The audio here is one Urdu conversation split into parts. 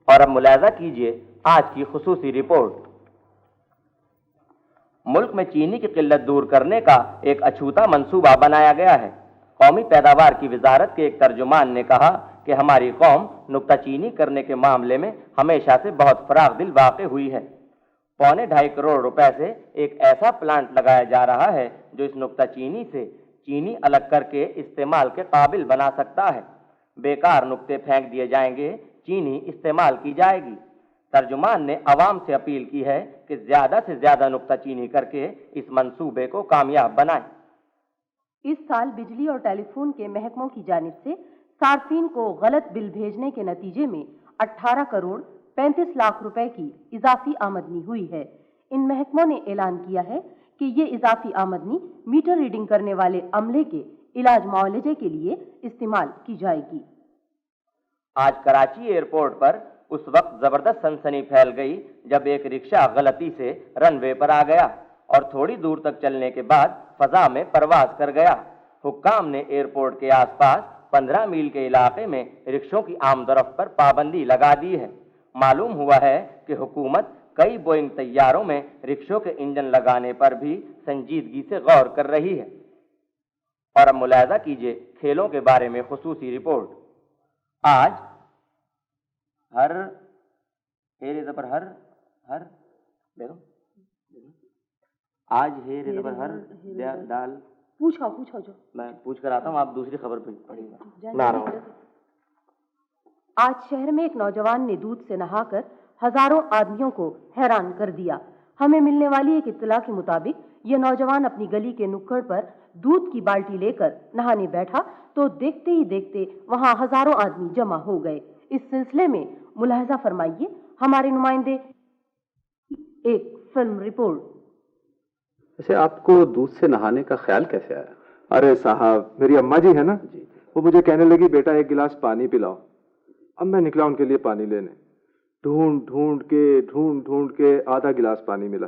اور اب ملاحظہ کیجیے آج کی خصوصی رپورٹ۔ ملک میں چینی کی قلت دور کرنے کا ایک اچھوتا منصوبہ بنایا گیا ہے۔ قومی پیداوار کی وزارت کے ایک ترجمان نے کہا کہ ہماری قوم نکتہ چینی کرنے کے معاملے میں ہمیشہ سے بہت فراخ دل واقع ہوئی ہے۔ 2.25 کروڑ روپے سے ایک ایسا پلانٹ لگایا جا رہا ہے جو اس نکتہ چینی سے چینی الگ کر کے استعمال کے قابل بنا سکتا ہے۔ بیکار نکتے پھینک دیے جائیں گے، چینی استعمال کی جائے گی۔ ترجمان نے عوام سے اپیل کی ہے کہ زیادہ سے زیادہ نکتہ چینی کر کے اس منصوبے کو کامیاب بنائیں۔ اس سال بجلی اور ٹیلی فون کے محکموں کی جانب سے صارفین کو غلط بل بھیجنے کے نتیجے میں 18 کروڑ 35 لاکھ روپے کی اضافی آمدنی ہوئی ہے۔ ان محکموں نے اعلان کیا ہے کہ یہ اضافی آمدنی میٹر ریڈنگ کرنے والے عملے کے علاج معالجے کے لیے استعمال کی جائے گی۔ آج کراچی ایئرپورٹ پر اس وقت زبردست سنسنی پھیل گئی جب ایک رکشہ غلطی سے رن وے پر آ گیا اور تھوڑی دور تک چلنے کے بعد فضا میں پرواز کر گیا۔ حکام نے ایئرپورٹ کے آس پاس 15 میل کے علاقے میں رکشوں کی آمد و رفت پر پابندی لگا دی ہے۔ معلوم ہوا ہے کہ حکومت کئی بوئنگ طیاروں میں رکشوں کے انجن لگانے پر بھی سنجیدگی سے غور کر رہی ہے۔ اور اب ملاحظہ کیجیے کھیلوں کے بارے میں خصوصی رپورٹ۔ آج ہر ہیر زبر ہر دیکھو آج ہیر زبر ہر ڈال پوچھو جو میں پوچھ کر آتا ہوں، آپ دوسری خبر پڑھیے گا، میں آ رہا ہوں۔ آج شہر میں ایک نوجوان نے دودھ سے نہا کر ہزاروں آدمیوں کو حیران کر دیا۔ ہمیں ملنے والی ایک اطلاع کے مطابق یہ نوجوان اپنی گلی کے نکڑ پر دودھ کی بالٹی لے کر نہانے بیٹھا تو دیکھتے ہی دیکھتے وہاں ہزاروں آدمی جمع ہو گئے۔ اس سلسلے میں ملاحظہ فرمائیے ہمارے نمائندے ایک فلم رپورٹ۔ ویسے آپ کو دودھ سے نہانے کا خیال کیسے آیا؟ ارے صاحب، میری اماں جی ہے نا، وہ مجھے کہنے لگی بیٹا ایک گلاس پانی پلاؤ۔ اب میں نکلا ان کے لیے پانی لینے، ڈھونڈ ڈھونڈ کے آدھا گلاس پانی ملا۔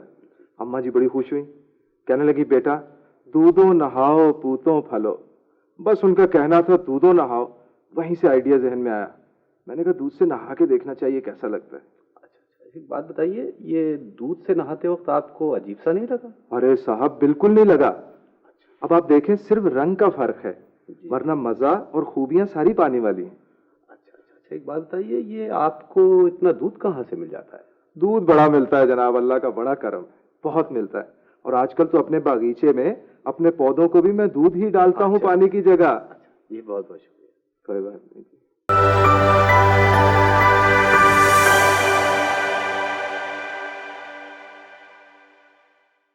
اماں جی بڑی خوش ہوئی، کہنے لگی بیٹا دودھوں نہاؤ پوتوں پھلو۔ بس ان کا کہنا تھا دودھوں نہاؤ، وہیں سے آئیڈیا ذہن میں آیا۔ میں نے کہا دودھ سے نہا کے دیکھنا چاہیے کیسا لگتا ہے۔ ایک بات بتائیے، یہ دودھ سے نہاتے وقت آپ کو عجیب سا نہیں لگا؟ ارے صاحب بالکل نہیں لگا۔ اب آپ دیکھیں صرف رنگ کا فرق ہے، ورنہ مزہ اور خوبیاں ساری پانی والی ہیں۔ اچھا، ایک بات بتائیے، یہ آپ کو اتنا دودھ کہاں سے مل جاتا ہے؟ دودھ بڑا ملتا ہے جناب، اللہ کا بڑا کرم ہے، بہت ملتا ہے۔ اور آج کل تو اپنے باغیچے میں اپنے پودوں کو بھی میں دودھ ہی ڈالتا ہوں پانی کی جگہ۔ یہ بہت بہت شکریہ۔ کوئی بات نہیں۔